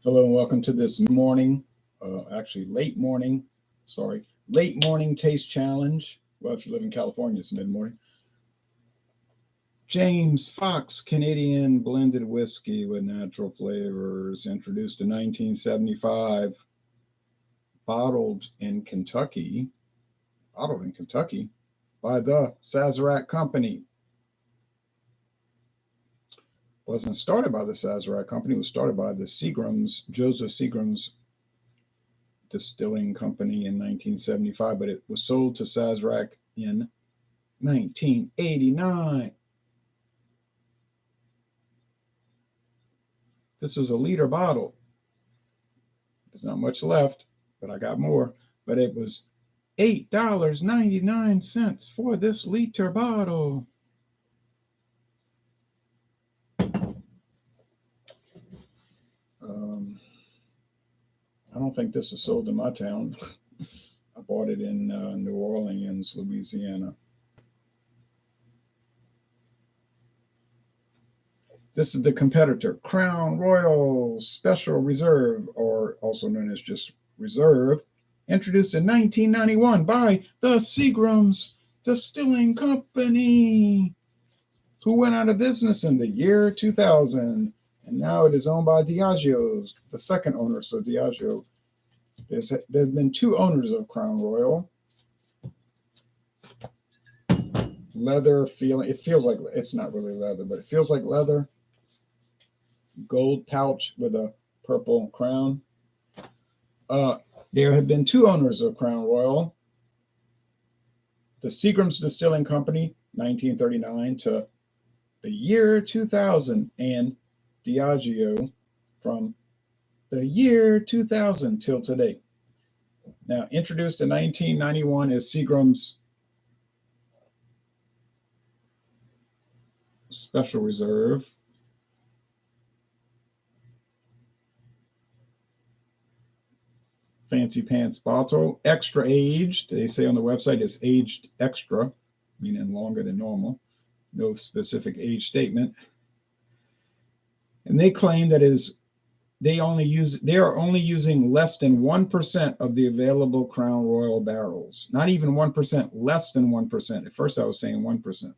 Hello and welcome to this morning, actually late morning taste challenge. Well, if you live in California, it's mid morning. James Foxe Canadian blended whiskey with natural flavors, introduced in 1975, bottled in Kentucky, bottled in Kentucky by the Sazerac Company. Wasn't started by the Sazerac Company, it was started by the Joseph Seagram's Distilling Company in 1975, but it was sold to Sazerac in 1989. This is a liter bottle. There's not much left, but I got more. But it was $8.99 for this liter bottle. I don't think this is sold in my town. I bought it in New Orleans, Louisiana. This is the competitor, Crown Royal Special Reserve, or also known as just Reserve, introduced in 1991 by the Seagram's Distilling Company, who went out of business in the year 2000. And now it is owned by Diageo, the second owner. So Diageo, there's been two owners of Crown Royal. Leather feeling, it feels like, it's not really leather, but it feels like leather. Gold pouch with a purple crown. There have been two owners of Crown Royal. The Seagram's Distilling Company, 1939 to the year 2000, and Diageo from the year 2000 till today. Now, introduced in 1991 as Seagram's Special Reserve. Fancy pants bottle, extra aged. They say on the website it's aged extra, meaning longer than normal. No specific age statement. And they claim that they are only using less than 1% of the available Crown Royal barrels. Not even 1%, less than 1%. At first I was saying 1%.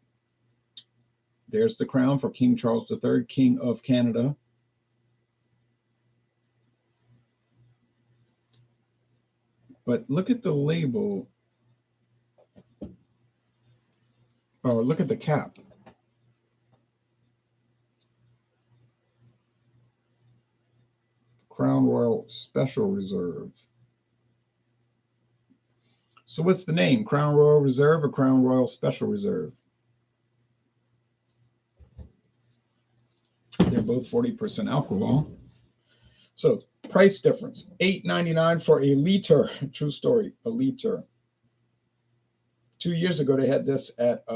There's the crown for King Charles III, King of Canada. But look at the label, or look at the cap. Crown Royal Special Reserve. So what's the name? Crown Royal Reserve or Crown Royal Special Reserve? They're both 40% alcohol. So price difference, $8.99 for a liter. True story, a liter. 2 years ago, they had this at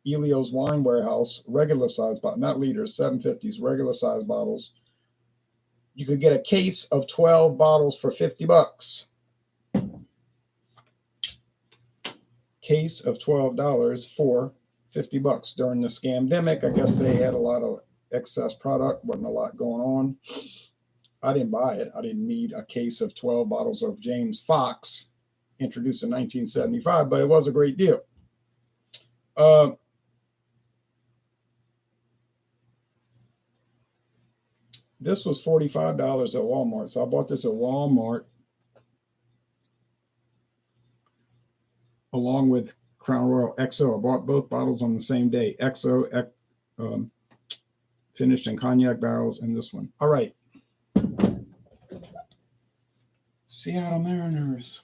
Elio's Wine Warehouse, regular size bottle, not liters, 750s, regular size bottles. You could get a case of 12 bottles for $50. Case of $12 for $50 during the scamdemic. I guess they had a lot of excess product, wasn't a lot going on. I didn't buy it. I didn't need a case of 12 bottles of James Foxe, introduced in 1975, but it was a great deal. This was $45 at Walmart. So I bought this at Walmart along with Crown Royal XO. I bought both bottles on the same day. XO, finished in cognac barrels, and this one. All right. Seattle Mariners.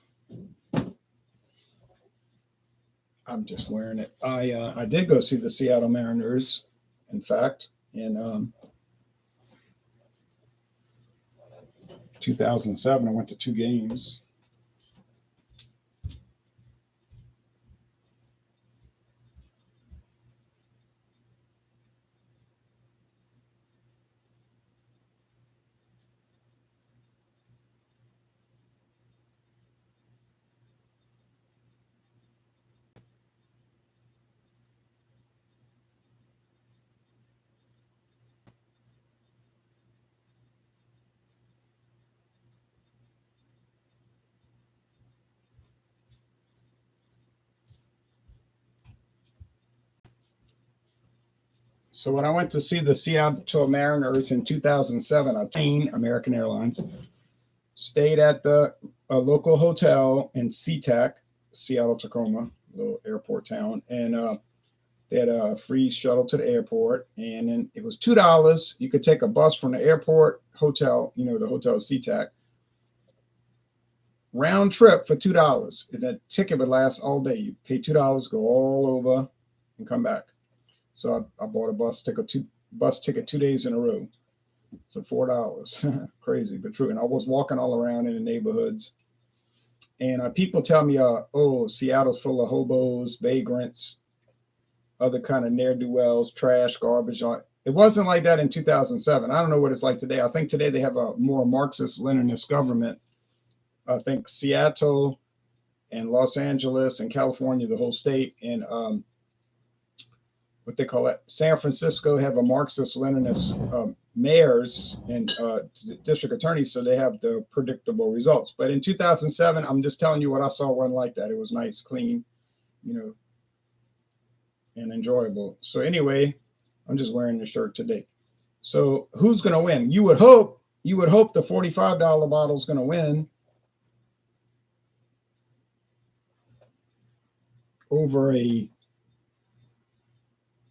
I'm just wearing it. I did go see the Seattle Mariners, in fact, in 2007. I went to 2 games. So when I went to see the Seattle Mariners in 2007, I plane American Airlines, stayed at the a local hotel in SeaTac, Seattle, Tacoma, little airport town, and they had a free shuttle to the airport, and then it was $2. You could take a bus from the airport hotel, the hotel SeaTac, round trip for $2. And that ticket would last all day. You pay $2, go all over, and come back. So I bought a bus ticket 2 days in a row. So $4. Crazy, but true. And I was walking all around in the neighborhoods. And people tell me, oh, Seattle's full of hobos, vagrants, other kind of ne'er-do-wells, trash, garbage. It wasn't like that in 2007. I don't know what it's like today. I think today they have a more Marxist-Leninist government. I think Seattle and Los Angeles and California, the whole state, and what they call it, San Francisco, have a Marxist-Leninist mayors and district attorneys, so they have the predictable results. But in 2007, I'm just telling you what I saw wasn't like that. It was nice, clean, and enjoyable. So anyway, I'm just wearing the shirt today. So who's going to win? You would hope the $45 bottle is going to win over a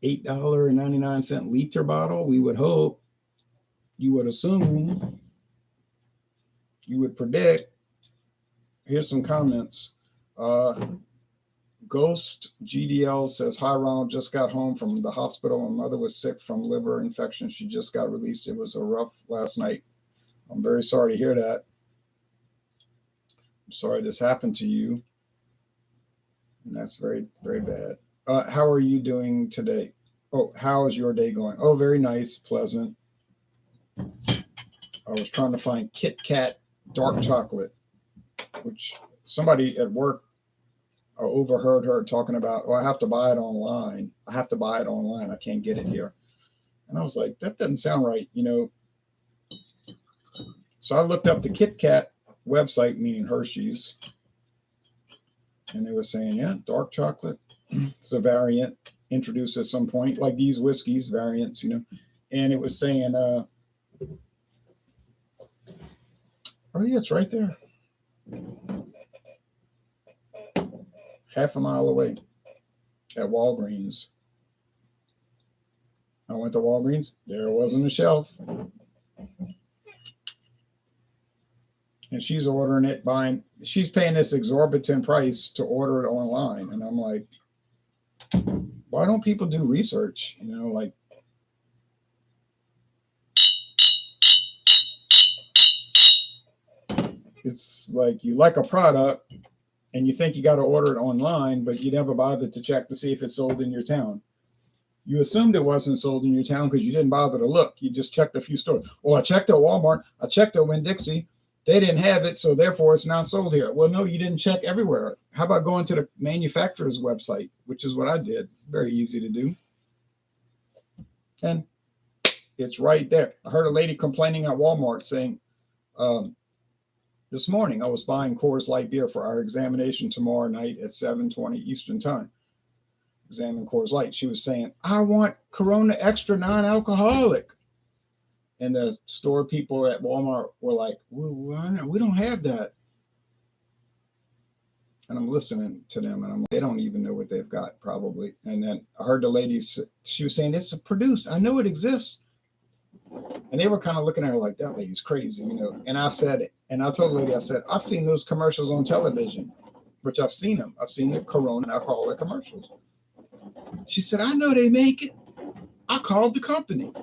$8.99 liter bottle. We would hope. You would assume. You would predict. Here's some comments. Ghost GDL says, hi, Ronald. Just got home from the hospital. My mother was sick from liver infection. She just got released. It was a rough last night. I'm very sorry to hear that. I'm sorry this happened to you. And that's very, very bad. How are you doing today? Oh, how is your day going? Oh, very nice, pleasant. I was trying to find Kit Kat dark chocolate, which somebody at work overheard her talking about, oh, I have to buy it online. I can't get it here. And I was like, that doesn't sound right, So I looked up the Kit Kat website, meaning Hershey's, and they were saying, yeah, dark chocolate. It's a variant introduced at some point, like these whiskeys variants, And it was saying, oh yeah, it's right there. Half a mile away at Walgreens. I went to Walgreens. There wasn't a shelf. And she's ordering it, she's paying this exorbitant price to order it online. And I'm like, why don't people do research? It's like you like a product and you think you got to order it online, but you never bothered to check to see if it's sold in your town. You assumed it wasn't sold in your town because you didn't bother to look. You just checked a few stores. Well, I checked at Walmart. I checked at Winn-Dixie. They didn't have it, so therefore it's not sold here. Well, no, you didn't check everywhere. How about going to the manufacturer's website, which is what I did. Very easy to do. And it's right there. I heard a lady complaining at Walmart saying, this morning I was buying Coors Light beer for our examination tomorrow night at 7:20 Eastern time. Examine Coors Light. She was saying, I want Corona Extra non-alcoholic. And the store people at Walmart were like, well, we don't have that. And I'm listening to them, and I'm like, they don't even know what they've got, probably. And then I heard the lady, she was saying, it's produced. I know it exists. And they were kind of looking at her like, that lady's crazy, And I said, and I told the lady, I said, I've seen those commercials on television, which I've seen them. I've seen the Corona alcoholic commercials. She said, I know they make it. I called the company.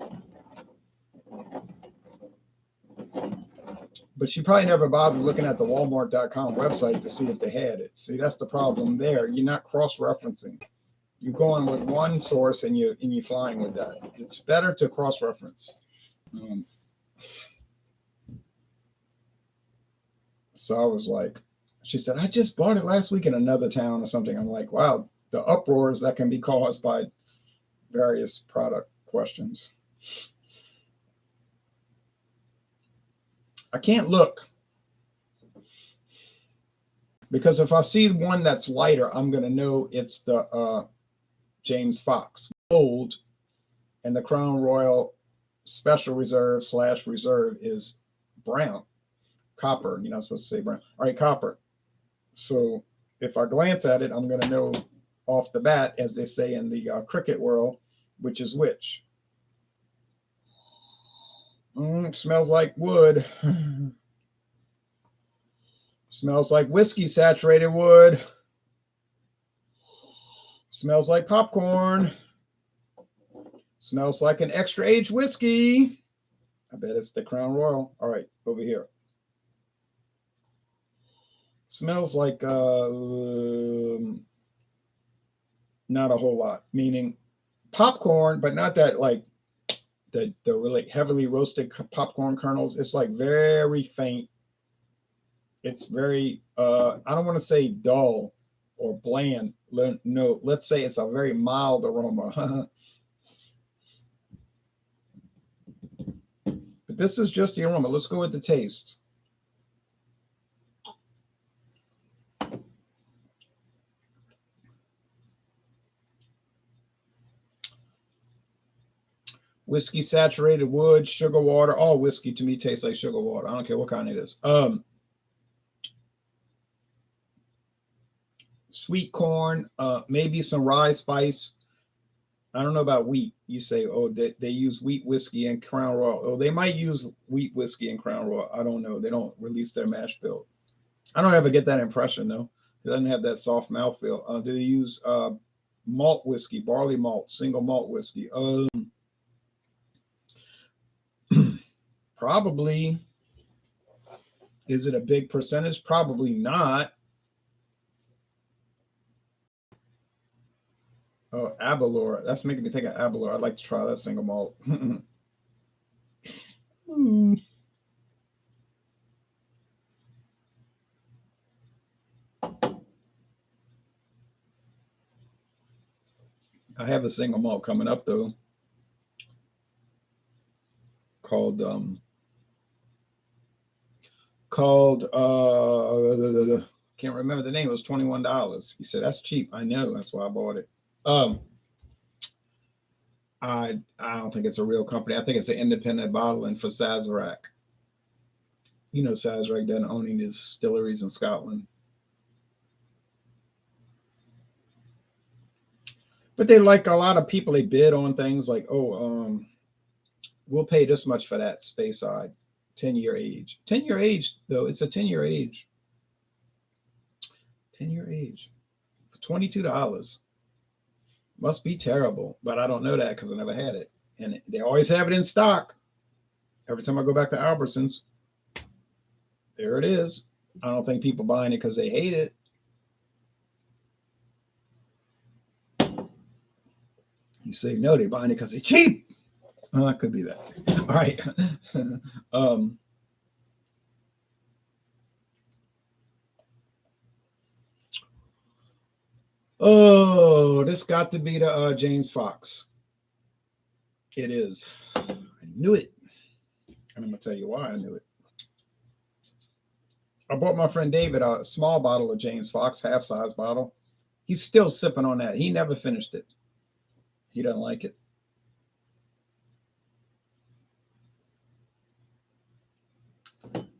But she probably never bothered looking at the Walmart.com website to see if they had it. See, that's the problem there. You're not cross-referencing. You're going with one source and you're flying with that. It's better to cross-reference. So I was like, she said, I just bought it last week in another town or something. I'm like, wow, the uproars that can be caused by various product questions. I can't look because if I see one that's lighter, I'm going to know it's the James Foxe. Gold and the Crown Royal Special Reserve / Reserve is brown, copper. You're not supposed to say brown. All right, copper. So if I glance at it, I'm going to know off the bat, as they say in the cricket world, which is which. Smells like wood. Smells like whiskey saturated wood. Smells like popcorn. Smells like an extra aged whiskey. I bet it's the Crown Royal. All right, over here. Smells like not a whole lot, meaning popcorn, but not that like the really heavily roasted popcorn kernels. It's like very faint. It's very I don't want to say dull or bland. No, let's say it's a very mild aroma. But this is just the aroma. Let's go with the taste. Whiskey saturated wood, sugar water. All whiskey to me tastes like sugar water. I don't care what kind it is. Sweet corn, maybe some rye spice. I don't know about wheat. You say, oh, they use wheat whiskey and Crown Royal. Oh, they might use wheat whiskey and Crown Royal. I don't know. They don't release their mash bill. I don't ever get that impression, though. It doesn't have that soft mouthfeel. Do they use malt whiskey, barley malt, single malt whiskey? Probably. Is it a big percentage? Probably not. Oh, Abalor. That's making me think of Abalor. I'd like to try that single malt. I have a single malt coming up, though, called can't remember the name. It was $21. He said, that's cheap. I know. That's why I bought it. I don't think it's a real company. I think it's an independent bottling for Sazerac. You know, Sazerac doesn't own any distilleries in Scotland. But they like a lot of people, they bid on things like, oh, we'll pay this much for that Speyside 10-year age. 10-year age, though, it's a 10-year age. 10-year age for $22. Must be terrible, but I don't know that because I never had it. And they always have it in stock. Every time I go back to Albertsons, there it is. I don't think people buying it because they hate it. You say, no, they're buying it because they're cheap. Well, that could be that. All right. Oh, this got to be the James Foxe. It is. I knew it. And I'm going to tell you why I knew it. I bought my friend David a small bottle of James Foxe, half-size bottle. He's still sipping on that. He never finished it. He doesn't like it.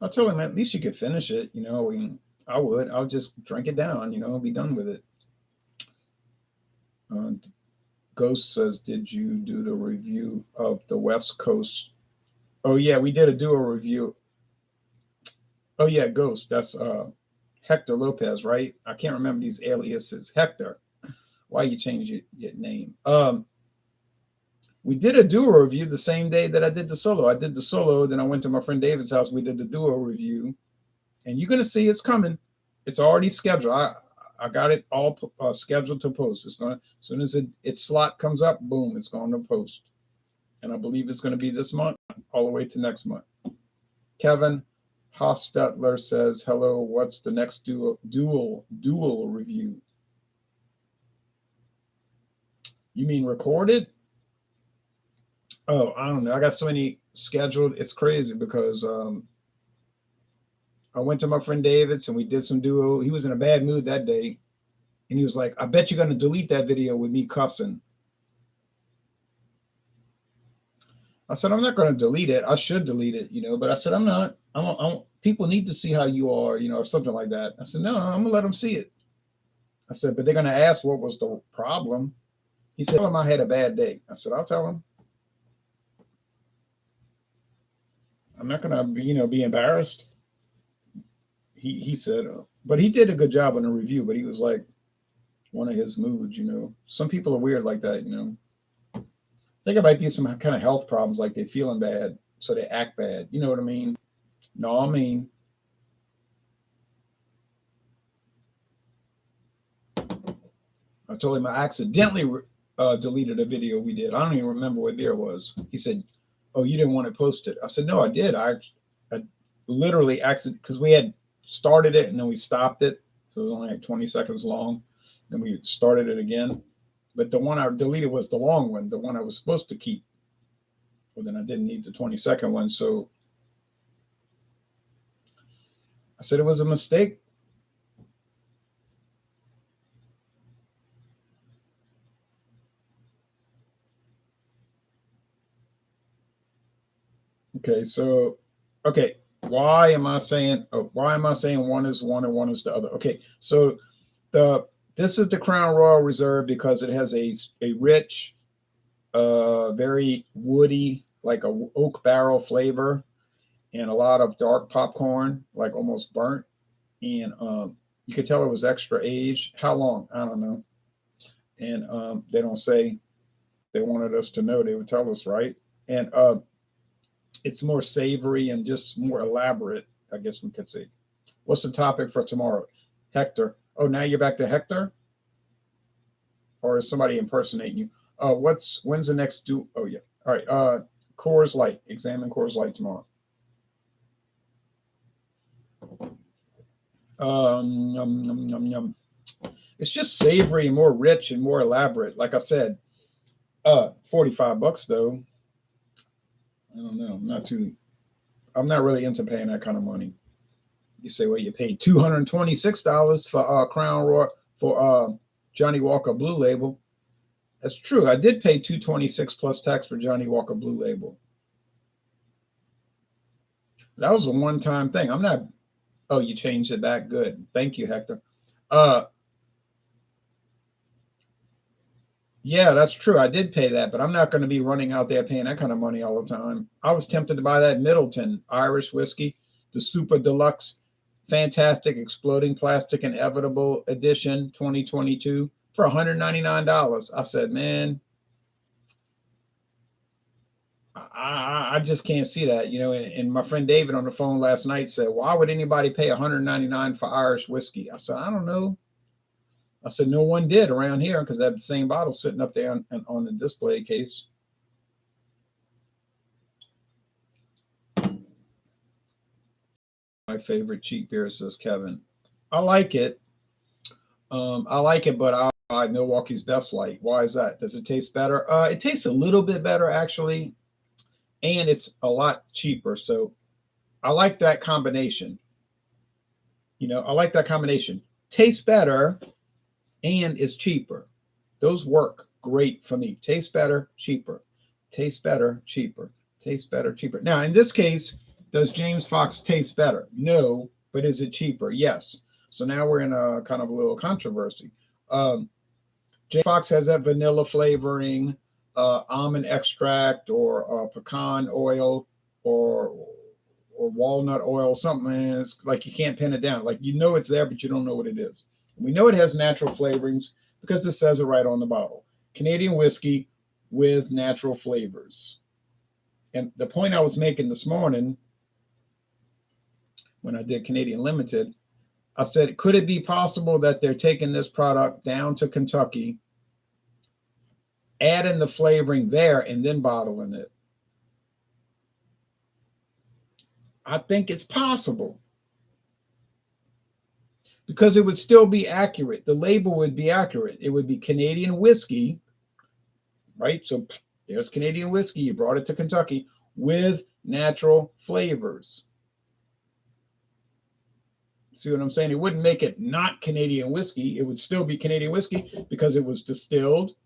I told him at least you could finish it. You know, I would. I'll just drink it down, you know, be done with it. Ghost says, did you do the review of the West Coast? Oh, yeah, we did do a review. Oh, yeah, Ghost. That's Hector Lopez, right? I can't remember these aliases. Hector. Why you change your name? We did a duo review the same day that I did the solo. I did the solo, then I went to my friend David's house. We did the duo review. And you're going to see it's coming. It's already scheduled. I got it all scheduled to post. It's going to, as soon as its slot comes up, boom, it's going to post. And I believe it's going to be this month all the way to next month. Kevin Hostetler says, hello, what's the next dual review? You mean recorded? Oh, I don't know. I got so many scheduled. It's crazy because I went to my friend David's and we did some duo. He was in a bad mood that day. And he was like, I bet you're going to delete that video with me cussing. I said, I'm not going to delete it. I should delete it, but I said, I'm not. People need to see how you are, or something like that. I said, no, I'm going to let them see it. I said, but they're going to ask what was the problem. He said, tell them I had a bad day. I said, I'll tell them. I'm not going to, be embarrassed. He said, but he did a good job on the review, but he was like, one of his moods, Some people are weird like that, I think it might be some kind of health problems, like they're feeling bad, so they act bad. You know what I mean? No, I mean, I told him I accidentally deleted a video we did. I don't even remember what beer it was. He said, "Oh, you didn't want to post it." I said, "No, I did. I literally accidentally, because we had started it and then we stopped it, so it was only like 20 seconds long. Then we started it again. But the one I deleted was the long one, the one I was supposed to keep. Well, then I didn't need the 20-second one, so I said it was a mistake." Okay, so okay, why am I saying one is one and one is the other? Okay, so this is the Crown Royal Reserve because it has a rich, very woody, like a oak barrel flavor, and a lot of dark popcorn, like almost burnt. And you could tell it was extra aged. How long? I don't know. And they don't say. They wanted us to know. They would tell us, right? And it's more savory and just more elaborate, I guess we could say. What's the topic for tomorrow? Hector. Oh, now you're back to Hector? Or is somebody impersonating you? When's the next due? Oh yeah. All right. Coors Light. Examine Coors Light tomorrow. Yum, yum, yum. It's just savory and more rich and more elaborate. Like I said, $45 though. I don't know. I'm not really into paying that kind of money. You say, well, you paid $226 for Crown Royal for Johnny Walker Blue Label. That's true. I did pay $226 plus tax for Johnny Walker Blue Label. That was a one-time thing. I'm not. Oh, you changed it back. Good. Thank you, Hector. Yeah, that's true. I did pay that, but I'm not going to be running out there paying that kind of money all the time. I was tempted to buy that Middleton Irish whiskey, the Super Deluxe, Fantastic Exploding Plastic Inevitable Edition 2022 for $199. I said, man, I just can't see that, And my friend David on the phone last night said, why would anybody pay $199 for Irish whiskey? I said, I don't know. I said, no one did around here because that same bottle sitting up there on the display case. My favorite cheap beer, says Kevin. I like it. But I buy Milwaukee's Best Light. Why is that? Does it taste better? It tastes a little bit better, actually, and it's a lot cheaper. So I like that combination. I like that combination. Tastes better and is cheaper. Those work great for me. Tastes better, cheaper. Tastes better, cheaper. Tastes better, cheaper. Now, in this case, does James Foxe taste better? No, but is it cheaper? Yes. So now we're in a kind of a little controversy. James Foxe has that vanilla flavoring, almond extract, or pecan oil, or walnut oil, something. It's like you can't pin it down. Like it's there, but you don't know what it is. We know it has natural flavorings because it says it right on the bottle. Canadian whiskey with natural flavors. And the point I was making this morning when I did Canadian Limited, I said, could it be possible that they're taking this product down to Kentucky, adding the flavoring there, and then bottling it? I think it's possible. Because it would still be accurate. The label would be accurate. It would be Canadian whiskey, right? So there's Canadian whiskey. You brought it to Kentucky with natural flavors. See what I'm saying? It wouldn't make it not Canadian whiskey. It would still be Canadian whiskey because it was distilled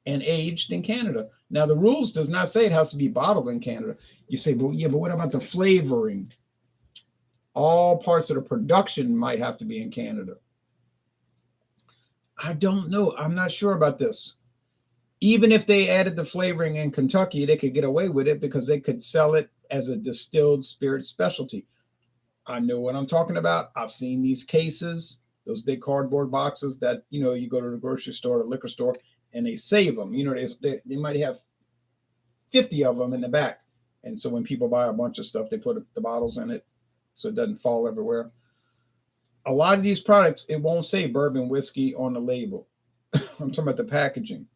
and aged in Canada. Now, the rules does not say it has to be bottled in Canada. You say, but yeah, but what about the flavoring? All parts of the production might have to be in Canada. I don't know. I'm not sure about this. Even if they added the flavoring in Kentucky, they could get away with it because they could sell it as a distilled spirit specialty. I know what I'm talking about. I've seen these cases, those big cardboard boxes that, you go to the grocery store or liquor store and they save them. They might have 50 of them in the back. And so when people buy a bunch of stuff, they put the bottles in it so it doesn't fall everywhere. A lot of these products, it won't say bourbon whiskey on the label. I'm talking about the packaging,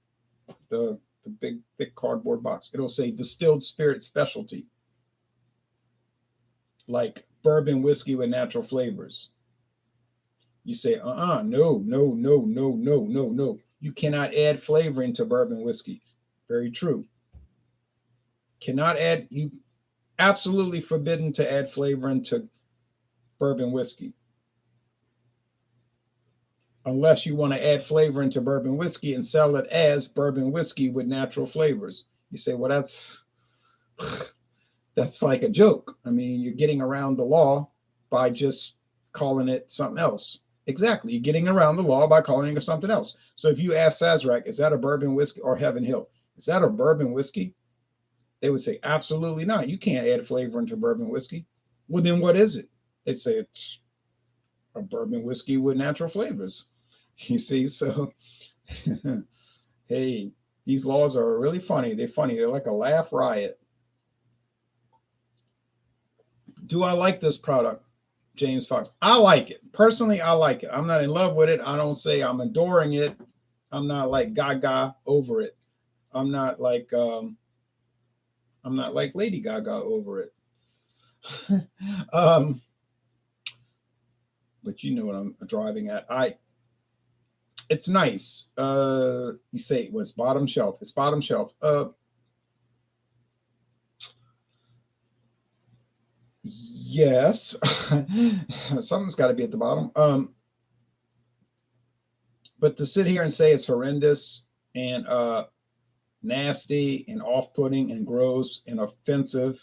the big, thick cardboard box. It'll say distilled spirit specialty, like bourbon whiskey with natural flavors. You say, no, no, no, no, no, no, no. You cannot add flavoring to bourbon whiskey. Very true. You absolutely forbidden to add flavoring to bourbon whiskey. Unless you want to add flavor into bourbon whiskey and sell it as bourbon whiskey with natural flavors. You say, well, that's like a joke. I mean, you're getting around the law by just calling it something else. Exactly. You're getting around the law by calling it something else. So if you ask Sazerac, is that a bourbon whiskey, or Heaven Hill, is that a bourbon whiskey? They would say, absolutely not. You can't add flavor into bourbon whiskey. Well, then what is it? They'd say it's a bourbon whiskey with natural flavors. You see, so hey, these laws are really funny. They're funny. They're like a laugh riot. Do I like this product, James Foxe? I like it. Personally, I like it. I'm not in love with it. I don't say I'm adoring it. I'm not like gaga over it. I'm not like Lady Gaga over it. But you know what I'm driving at. It's nice. You say it was bottom shelf. It's bottom shelf. Yes. Something's got to be at the bottom. But to sit here and say it's horrendous and nasty and off-putting and gross and offensive,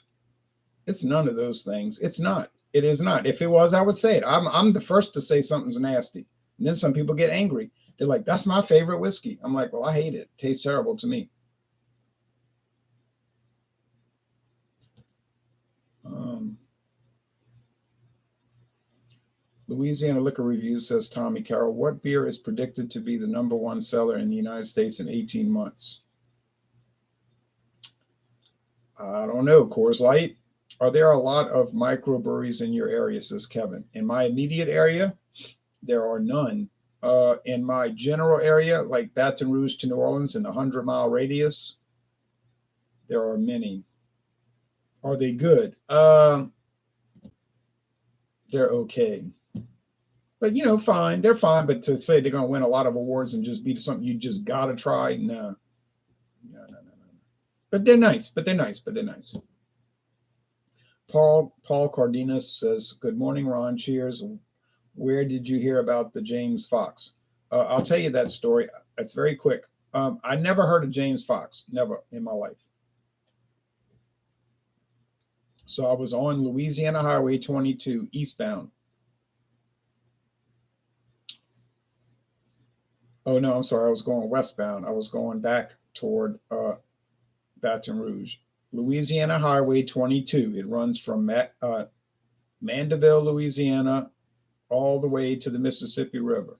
it's none of those things. It's not. It is not. If it was, I would say it. I'm the first to say something's nasty. And then some people get angry. They're like, that's my favorite whiskey. I'm like, well, I hate it. It tastes terrible to me. Louisiana Liquor Review says, Tommy Carroll, what beer is predicted to be the #1 seller in the United States in 18 months? I don't know. Coors Light? Are there a lot of microbreweries in your area, says Kevin? In my immediate area, there are none. In my general area, like Baton Rouge to New Orleans in a 100-mile radius, there are many. Are they good? They're okay. But, fine. They're fine. But to say they're going to win a lot of awards and just be something you just got to try, no. No. But they're nice. Paul Cardenas says, good morning, Ron. Cheers. Where did you hear about the James Foxe? I'll tell you that story. It's very quick. I never heard of James Foxe, never in my life. So I was on Louisiana Highway 22 eastbound. Oh, no, I'm sorry. I was going westbound. I was going back toward Baton Rouge. Louisiana Highway 22. It runs from Mandeville, Louisiana, all the way to the Mississippi River.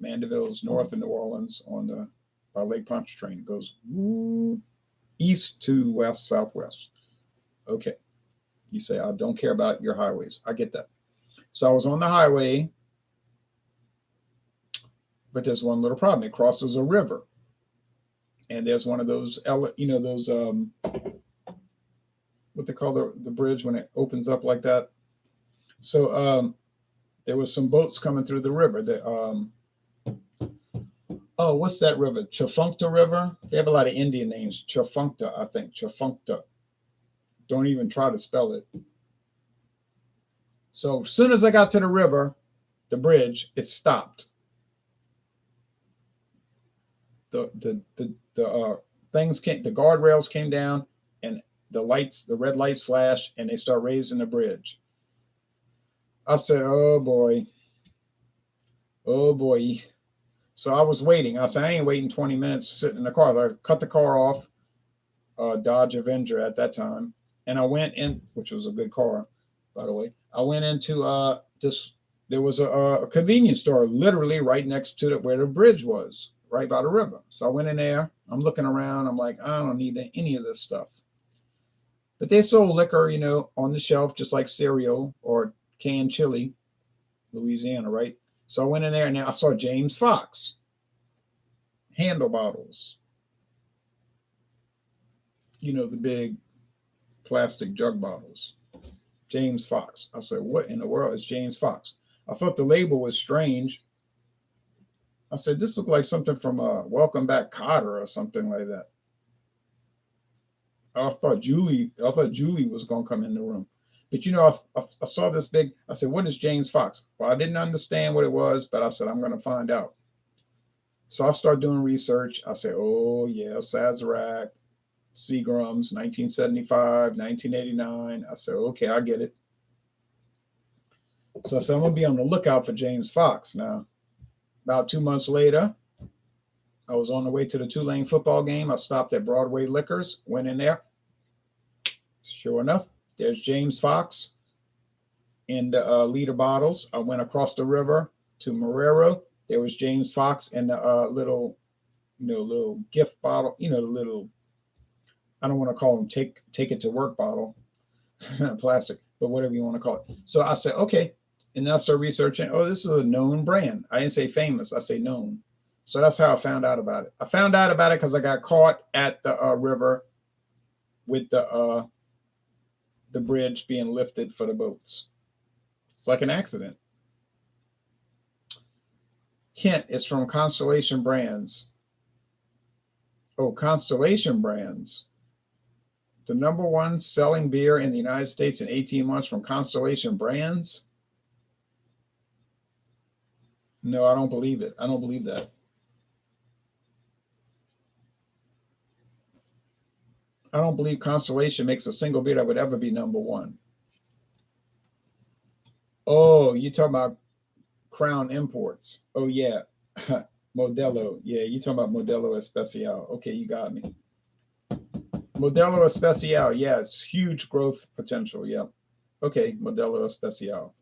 Mandeville is north of New Orleans by Lake Pontchartrain. It goes east to west, southwest. Okay. You say, I don't care about your highways. I get that. So I was on the highway, but there's one little problem. It crosses a river. And there's one of those, what they call the bridge when it opens up like that. So there was some boats coming through the river. What's that river? Chafuncta River? They have a lot of Indian names. Chafuncta, I think. Chafuncta. Don't even try to spell it. So as soon as I got to the river, the bridge, it stopped. The the things came, the guardrails came down, and the red lights flash, and they start raising the bridge. I said, "Oh boy, oh boy." So I was waiting. I said, "I ain't waiting 20 minutes sitting in the car." So I cut the car off, Dodge Avenger at that time, and I went in, which was a good car, by the way. I went into this. There was a convenience store literally right next to where the bridge was, right by the river. So I went in there. I'm looking around. I'm like, I don't need any of this stuff. But they sold liquor, on the shelf, just like cereal or canned chili, Louisiana, right? So I went in there and I saw James Foxe handle bottles, the big plastic jug bottles. James Foxe. I said, what in the world is James Foxe? I thought the label was strange. I said, this looked like something from Welcome Back, Kotter or something like that. I thought Julie was going to come in the room. But I saw this big, I said, what is James Foxe? Well, I didn't understand what it was, but I said, I'm going to find out. So I started doing research. I said, oh yeah, Sazerac, Seagram's, 1975, 1989. I said, okay, I get it. So I said, I'm going to be on the lookout for James Foxe. Now, about 2 months later, I was on the way to the Tulane football game. I stopped at Broadway Liquors, went in there. Sure enough, there's James Foxe in the liter bottles. I went across the river to Marrero. There was James Foxe in the little gift bottle, the little, I don't want to call them take it to work bottle, plastic, but whatever you want to call it. So I said, okay. And then I started researching, oh, this is a known brand. I didn't say famous, I say known. So that's how I found out about it. I found out about it because I got caught at the river with the bridge being lifted for the boats. It's like an accident. Hint, it's from Constellation Brands. Oh, Constellation Brands. The number one selling beer in the United States in 18 months from Constellation Brands? No, I don't believe it. I don't believe that. I don't believe Constellation makes a single beer that would ever be number one. Oh, you talking about Crown Imports. Oh, yeah. Modelo. Yeah, you talking about Modelo Especial. Okay, you got me. Modelo Especial. Yeah, it's huge growth potential. Yeah. Okay, Modelo Especial.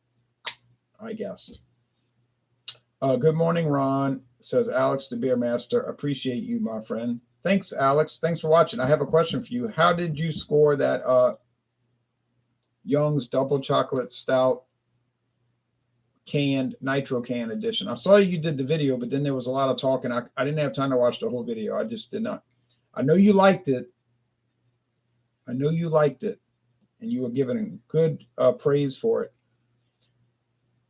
I guessed. Good morning, Ron, says Alex, the beer master. Appreciate you, my friend. Thanks, Alex. Thanks for watching. I have a question for you. How did you score that Young's Double Chocolate Stout canned nitro can edition? I saw you did the video, but then there was a lot of talking. I didn't have time to watch the whole video. I just did not. I know you liked it. And you were given good praise for it.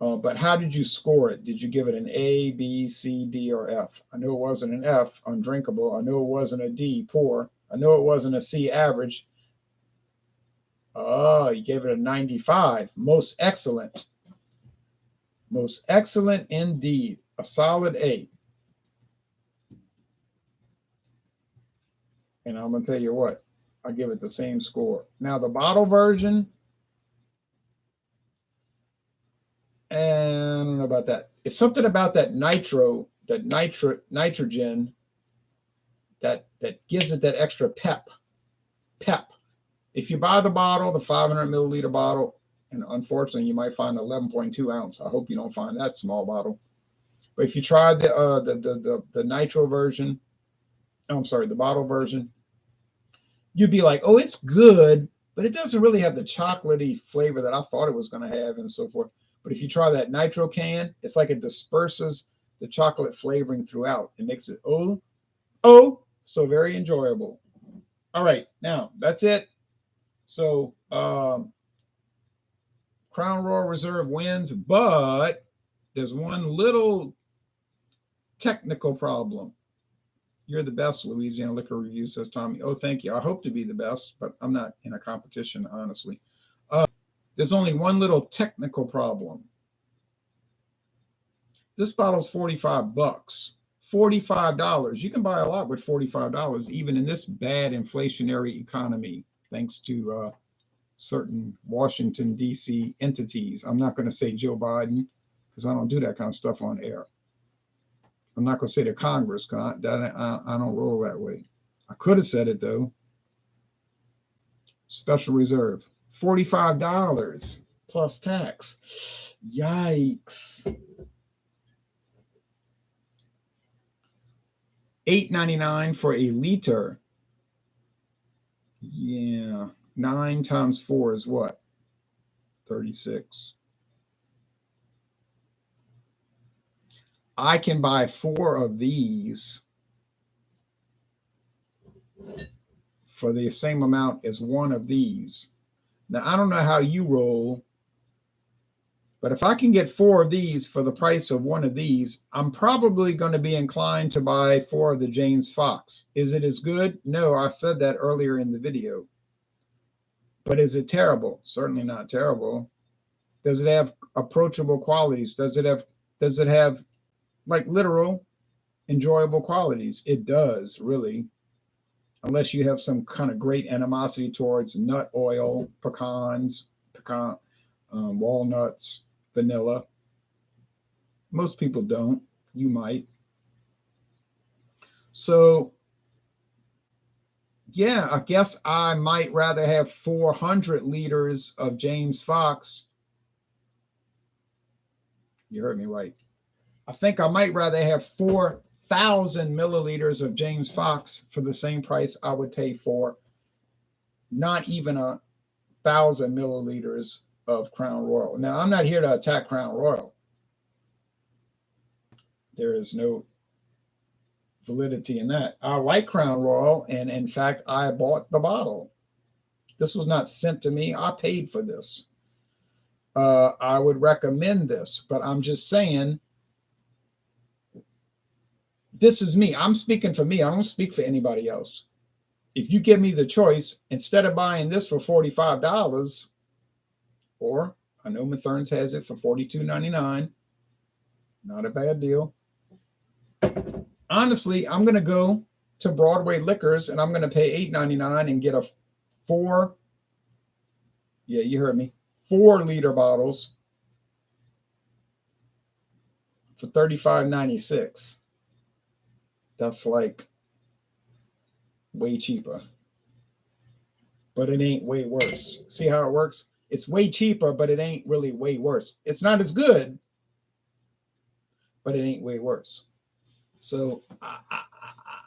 But how did you score it? Did you give it an A, B, C, D, or F? I know it wasn't an F, undrinkable. I know it wasn't a D, poor. I know it wasn't a C, average. Oh, you gave it a 95. Most excellent. Most excellent indeed. A solid A. And I'm going to tell you what, I give it the same score. Now, the bottle version, and I don't know about that. It's something about that nitrogen that gives it that extra pep. If you buy the bottle, the 500 milliliter bottle, and unfortunately you might find 11.2 ounce. I hope you don't find that small bottle. But if you try the nitro version, the bottle version, you'd be like, oh, it's good, but it doesn't really have the chocolatey flavor that I thought it was going to have, and so forth. But if you try that nitro can, it's like it disperses the chocolate flavoring throughout. It makes it so very enjoyable. All right, now that's it. So Crown Royal Reserve wins, but there's one little technical problem. You're the best, Louisiana Liquor Review, says Tommy. Oh, thank you. I hope to be the best, but I'm not in a competition, honestly. There's only one little technical problem. This bottle's $45. $45. You can buy a lot with $45, even in this bad inflationary economy, thanks to certain Washington, D.C. entities. I'm not going to say Joe Biden because I don't do that kind of stuff on air. I'm not going to say the Congress because I don't roll that way. I could have said it, though. Special reserve, $45 plus tax. Yikes. $8.99 for a liter. Yeah. 9 times 4 is what? 36. I can buy 4 of these for the same amount as 1 of these. Now, I don't know how you roll, but if I can get 4 of these for the price of 1 of these, I'm probably going to be inclined to buy 4 of the James Foxe. Is it as good? No, I said that earlier in the video. But is it terrible? Certainly not terrible. Does it have approachable qualities? Does it have like literal enjoyable qualities? It does, really. Unless you have some kind of great animosity towards nut oil, walnuts, vanilla. Most people don't. You might. So, yeah, I guess I might rather have 400 liters of James Foxe. You heard me right. I think I might rather have 4,000 milliliters of James Foxe for the same price I would pay for not even 1,000 milliliters of Crown Royal. Now, I'm not here to attack Crown Royal. There is no validity in that. I like Crown Royal, and in fact, I bought the bottle. This was not sent to me. I paid for this. I would recommend this, but I'm just saying, this is me. I'm speaking for me. I don't speak for anybody else. If you give me the choice, instead of buying this for $45, or I know Mathern's has it for $42.99, not a bad deal. Honestly, I'm going to go to Broadway Liquors and I'm going to pay $8.99 and get a 4, yeah, you heard me, 4-liter bottles for $35.96. That's like way cheaper. But it ain't way worse. See how it works? It's way cheaper, but it ain't really way worse. It's not as good, but it ain't way worse. So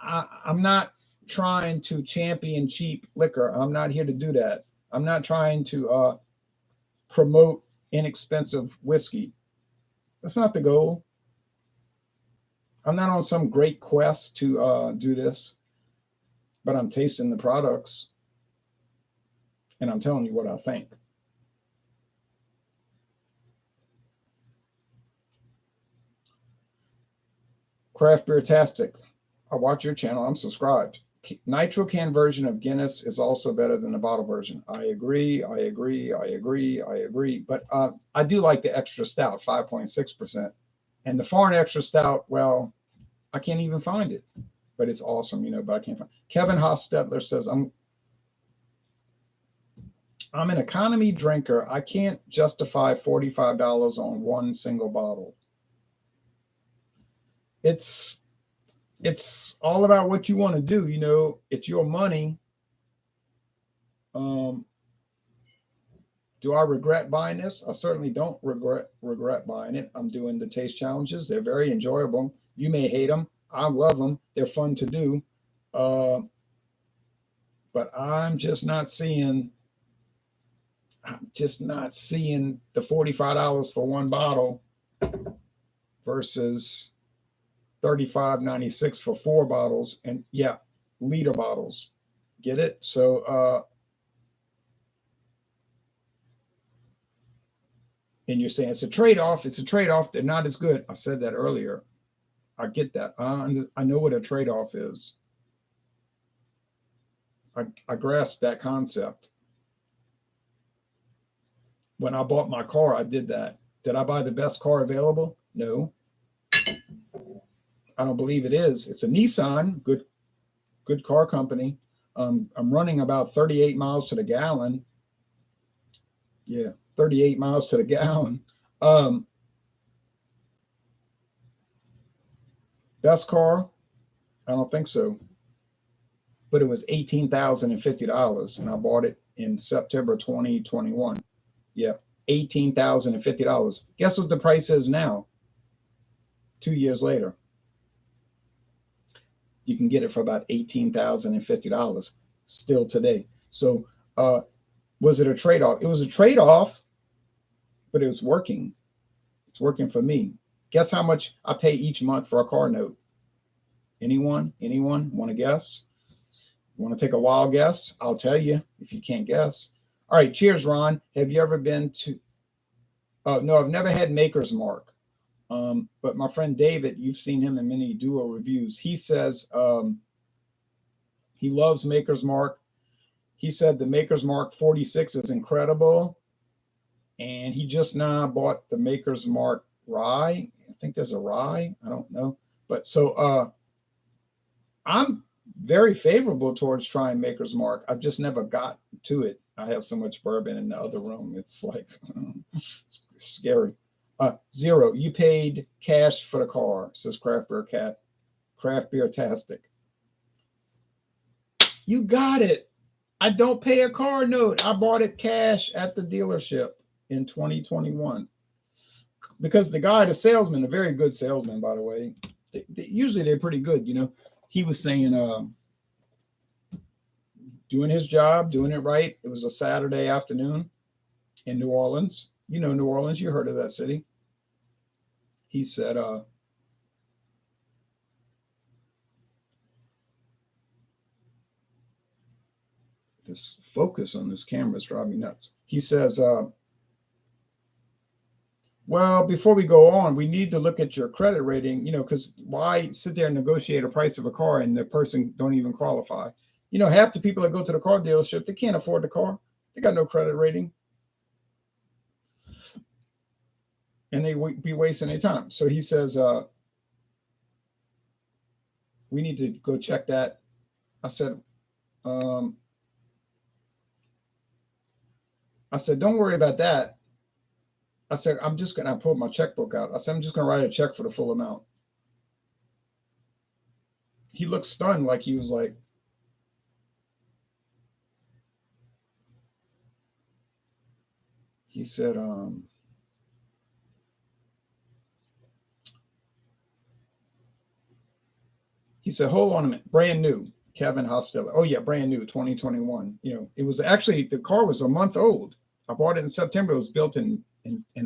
I'm not trying to champion cheap liquor. I'm not here to do that. I'm not trying to promote inexpensive whiskey. That's not the goal. I'm not on some great quest to do this, but I'm tasting the products and I'm telling you what I think. Craft Beer Tastic. I watch your channel. I'm subscribed. Nitro can version of Guinness is also better than the bottle version. I agree. But I do like the extra stout, 5.6%. And the foreign extra stout, well, I can't even find it. But it's awesome, but I can't find it. Kevin Hostetler says, I'm an economy drinker. I can't justify $45 on one single bottle. It's all about what you want to do. It's your money. Do I regret buying this? I certainly don't regret buying it. I'm doing the taste challenges. They're very enjoyable. You may hate them. I love them. They're fun to do. But I'm just not seeing the $45 for one bottle versus $35.96 for 4 bottles, and yeah, liter bottles. Get it? So and you're saying it's a trade-off. They're not as good. I said that earlier. I get that. I know what a trade-off is. I grasp that concept. When I bought my car, I did that. Did I buy the best car available? No. I don't believe it is. It's a Nissan, good car company. I'm running about 38 miles to the gallon. Yeah, 38 miles to the gallon. Um, Best car? I don't think so. But it was $18,050, and I bought it in September 2021. Yeah, $18,050. Guess what the price is now? 2 years later, you can get it for about $18,050 still today. So, was it a trade off? It was a trade off, but it was working. It's working for me. Guess how much I pay each month for a car note? Anyone? Anyone want to guess? Want to take a wild guess? I'll tell you if you can't guess. All right, cheers, Ron. Have you ever been to? Oh no, I've never had Maker's Mark. But my friend David, you've seen him in many duo reviews. He says he loves Maker's Mark. He said the Maker's Mark 46 is incredible, and he just now bought the Maker's Mark Rye. I think there's a Rye. I don't know, but so I'm very favorable towards trying Maker's Mark. I've just never got to it. I have so much bourbon in the other room. It's like it's scary. Zero. You paid cash for the car, says Craft Beer Cat. Craft Beer Tastic. You got it. I don't pay a car note. I bought it cash at the dealership in 2021. Because the guy, the salesman, a very good salesman, by the way, usually they're pretty good, you know. He was saying, doing his job, doing it right. It was a Saturday afternoon in New Orleans. You know New Orleans, you heard of that city. He said, this focus on this camera is driving me nuts. He says, well, before we go on, we need to look at your credit rating, you know, because why sit there and negotiate a price of a car and the person don't even qualify? You know, half the people that go to the car dealership, they can't afford the car. They got no credit rating. And they be wasting their time. So he says, we need to go check that. I said, don't worry about that. I said, I pulled my checkbook out. I said, I'm just going to write a check for the full amount. He looked stunned, like he was like, he said, hold on a minute. Brand new. Kevin Hostel. Oh yeah, brand new, 2021. You know, it was actually, the car was a month old. I bought it in September. It was built in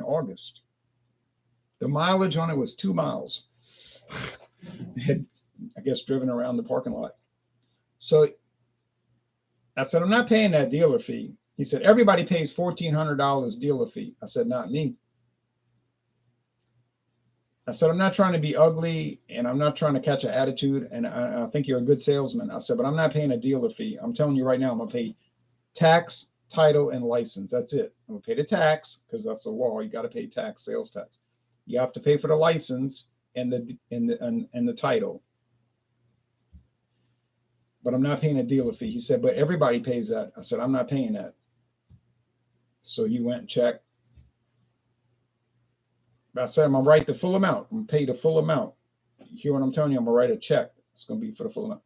August. The mileage on it was 2 miles. Had, I guess, driven around the parking lot. So I said, I'm not paying that dealer fee. He said, everybody pays $1,400 dealer fee. I said, not me. I said, I'm not trying to be ugly and I'm not trying to catch an attitude. And I think you're a good salesman. I said, but I'm not paying a dealer fee. I'm telling you right now, I'm going to pay tax, title, and license. That's it. I'm going to pay the tax because that's the law. You got to pay tax, sales tax. You have to pay for the license and the title. But I'm not paying a dealer fee. He said, but everybody pays that. I said, I'm not paying that. So he went and checked. I said, I'm going to write the full amount. I'm going to pay the full amount. You hear what I'm telling you? I'm going to write a check. It's going to be for the full amount.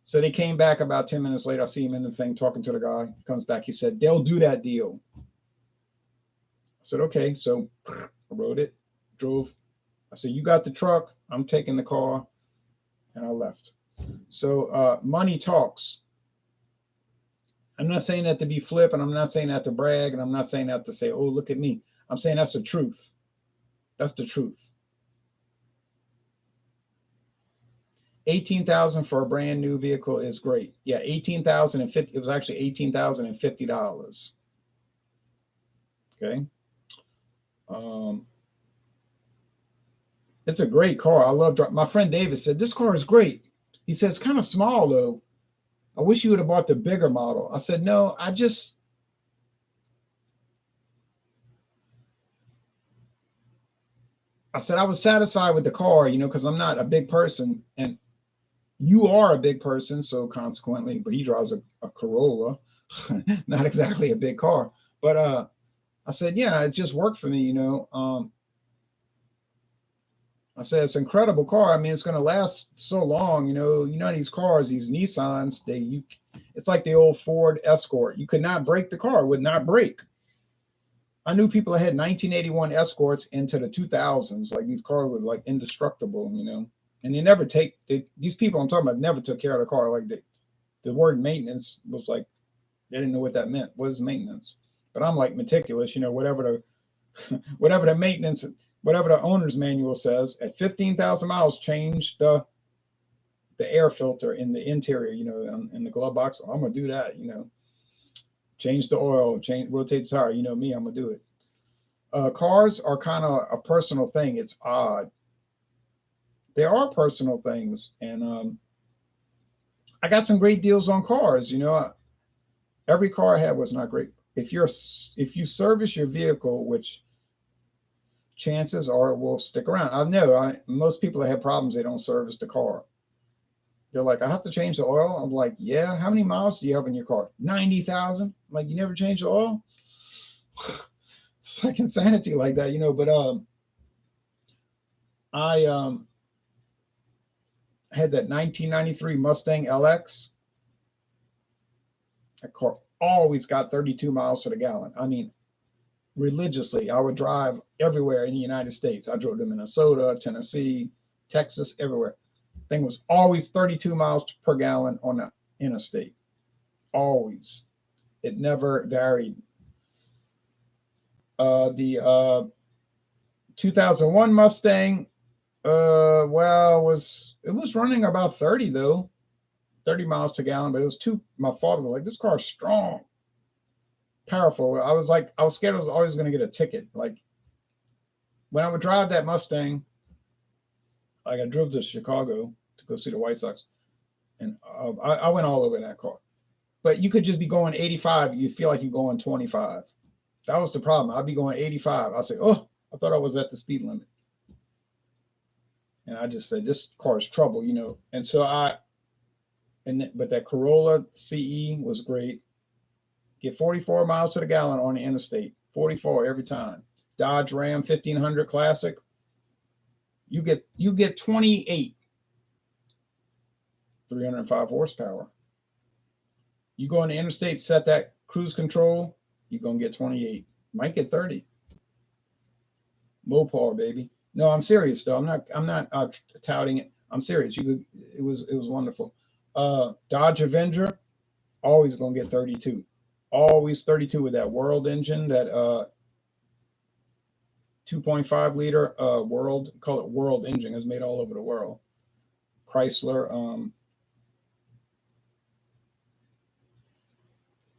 So they came back about 10 minutes later. I see him in the thing talking to the guy. He comes back. He said, they'll do that deal. I said, okay. So I wrote it, drove. I said, you got the truck. I'm taking the car. And I left. So money talks. I'm not saying that to be flip, and I'm not saying that to brag, and I'm not saying that to say, oh, look at me. I'm saying that's the truth. That's the truth. $18,000 for a brand new vehicle is great. Yeah, $18,050. It was actually $18,050. Okay. It's a great car. I love driving. My friend David said this car is great. He says kind of small though. I wish you would have bought the bigger model. I said no. I said I was satisfied with the car, because I'm not a big person, and you are a big person, so consequently, but he drives a Corolla, not exactly a big car. But I said, yeah, it just worked for me. I said it's an incredible car. I mean, it's going to last so long. These cars, these Nissans, it's like the old Ford Escort. You could not break the car; it would not break. I knew people that had 1981 Escorts into the 2000s. Like these cars were like indestructible. And these people I'm talking about never took care of the car. Like the word maintenance was like they didn't know what that meant. What is maintenance? But I'm like meticulous. Whatever the maintenance, whatever the owner's manual says. At 15,000 miles, change the air filter in the interior. In the glove box. I'm gonna do that. Change the oil, rotate the tire. You know me, I'm gonna do it. Cars are kind of a personal thing. It's odd. They are personal things, and I got some great deals on cars. Every car I had was not great. If you service your vehicle, which chances are it will stick around. I know most people that have problems, they don't service the car. They're like, I have to change the oil. I'm like, yeah. How many miles do you have in your car? 90,000. Like, you never change the oil? It's like insanity like that. But I had that 1993 Mustang LX. That car always got 32 miles to the gallon. I mean, religiously. I would drive everywhere in the United States. I drove to Minnesota, Tennessee, Texas, everywhere. Thing was always 32 miles per gallon on the interstate. Always. It never varied. The 2001 Mustang, it was running about 30 though, 30 miles to gallon, but it was too. My father was like, "This car's strong, powerful." I was scared I was always going to get a ticket. Like when I would drive that Mustang, like I drove to Chicago to go see the White Sox, and I went all over in that car. But you could just be going 85, you feel like you're going 25. That was the problem. I'd be going 85. I'd say, "Oh, I thought I was at the speed limit." And I just said, "This car is trouble." And so but that Corolla CE was great. Get 44 miles to the gallon on the interstate. 44 every time. Dodge Ram 1500 Classic. You get 28. 305 horsepower. You go on the interstate, set that cruise control, you're gonna get 28. Might get 30. Mopar, baby. No, I'm serious though. I'm not touting it. I'm serious. It was wonderful. Dodge Avenger, always gonna get 32. Always 32 with that World engine, that 2.5 liter World, call it World engine, is made all over the world. Chrysler.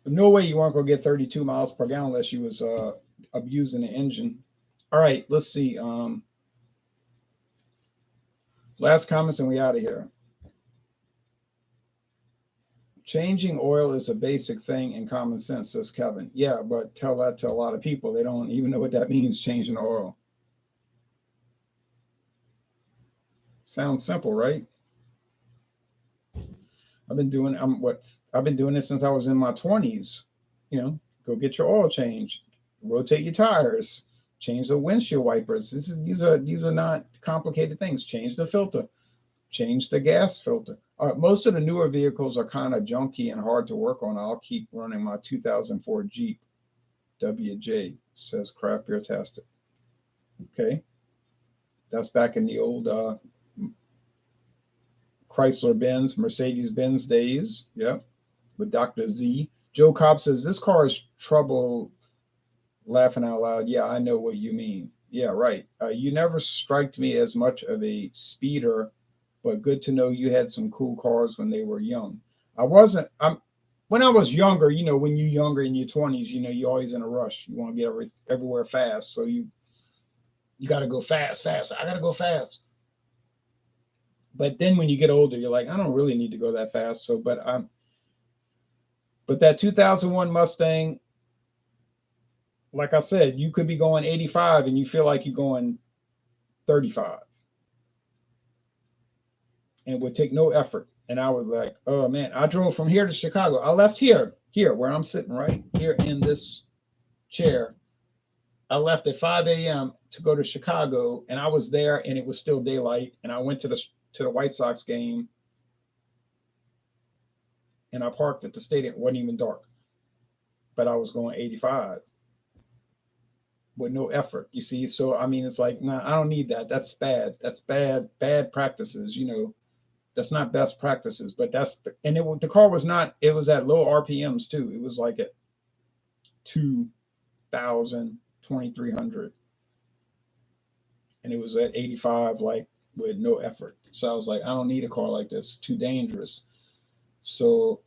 No way you weren't gonna get 32 miles per gallon unless you was abusing the engine. All right, let's see. Last comments and we out of here. Changing oil is a basic thing in common sense, says Kevin. Yeah, but tell that to a lot of people. They don't even know what that means, changing oil. Sounds simple, right? I've been doing this since I was in my 20s. Go get your oil changed, rotate your tires, change the windshield wipers. These are not complicated things. Change the filter, change the gas filter. Most of the newer vehicles are kind of junky and hard to work on. I'll keep running my 2004 Jeep WJ, says Craft Beer Tastic. Okay. That's back in the old Chrysler Benz, Mercedes Benz days. Yep. With Dr. Z. Joe Cobb says, this car is trouble. Laughing out loud. Yeah, I know what you mean. Yeah, right. You never striked me as much of a speeder, but good to know you had some cool cars when they were young. When I was younger, when you're younger in your 20s, you're always in a rush. You want to get everywhere fast. So you got to go fast. I got to go fast. But then when you get older, you're like, I don't really need to go that fast. But that 2001 Mustang, like I said, you could be going 85 and you feel like you're going 35, and would take no effort. And I was like, oh man, I drove from here to Chicago. I left here where I'm sitting right here in this chair. I left at 5 a.m. to go to Chicago, and I was there, and it was still daylight. And I went to the White Sox game, and I parked at the stadium. It wasn't even dark, but I was going 85 with no effort. You see, so I mean, it's like, nah, I don't need that. That's bad. That's bad practices. That's not best practices. But the car was not. It was at low RPMs too. It was like at 2,000. 2,300, and it was at 85, like with no effort. So I was like, I don't need a car like this, too dangerous. So,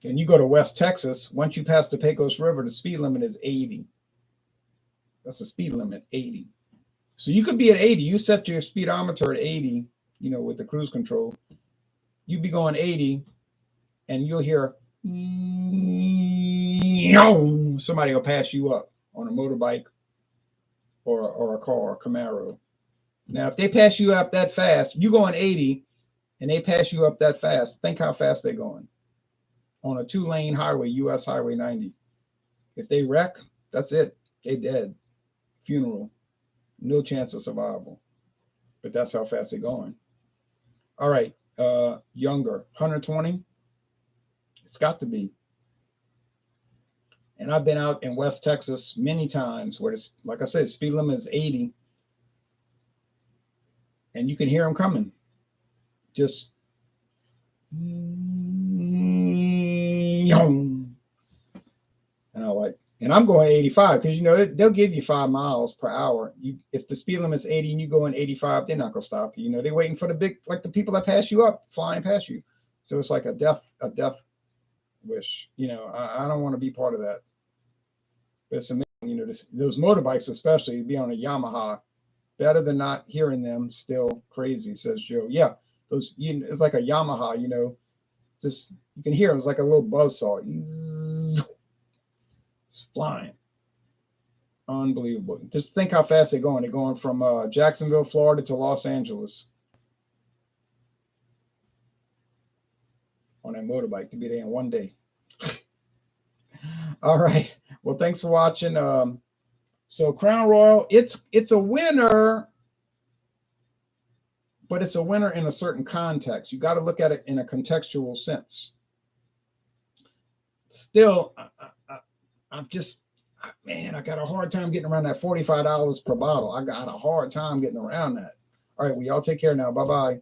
and you go to West Texas, once you pass the Pecos River, the speed limit is 80. That's the speed limit, 80. So you could be at 80. You set your speedometer at 80, with the cruise control. You'd be going 80, and you'll hear somebody will pass you up on a motorbike or a car, a Camaro. Now, if they pass you up that fast, you going 80, and they pass you up that fast, think how fast they're going on a 2-lane highway, US Highway 90. If they wreck, that's it. They dead. Funeral. No chance of survival. But that's how fast they're going. All right. Younger. 120? It's got to be. And I've been out in West Texas many times where it's, like I said, speed limit is 80. And you can hear them coming. Just. And I'm going 85 because, they'll give you 5 miles per hour. If the speed limit is 80 and you go in 85, they're not going to stop you. They're waiting for the people that pass you up, flying past you. So it's like a death wish. I don't want to be part of that. But it's amazing, those motorbikes especially, be on a Yamaha, better than not hearing them. Still crazy, says Joe. Yeah, those it's like a Yamaha, just you can hear it. It's like a little buzzsaw. It's flying. Unbelievable. Just think how fast they're going. They're going from Jacksonville, Florida to Los Angeles on a motorbike to be there in one day. All right. Well, thanks for watching. So Crown Royal, it's a winner, but it's a winner in a certain context. You got to look at it in a contextual sense. Still, I'm just, man, I got a hard time getting around that $45 per bottle. I got a hard time getting around that. All right, well, y'all take care now. Bye-bye.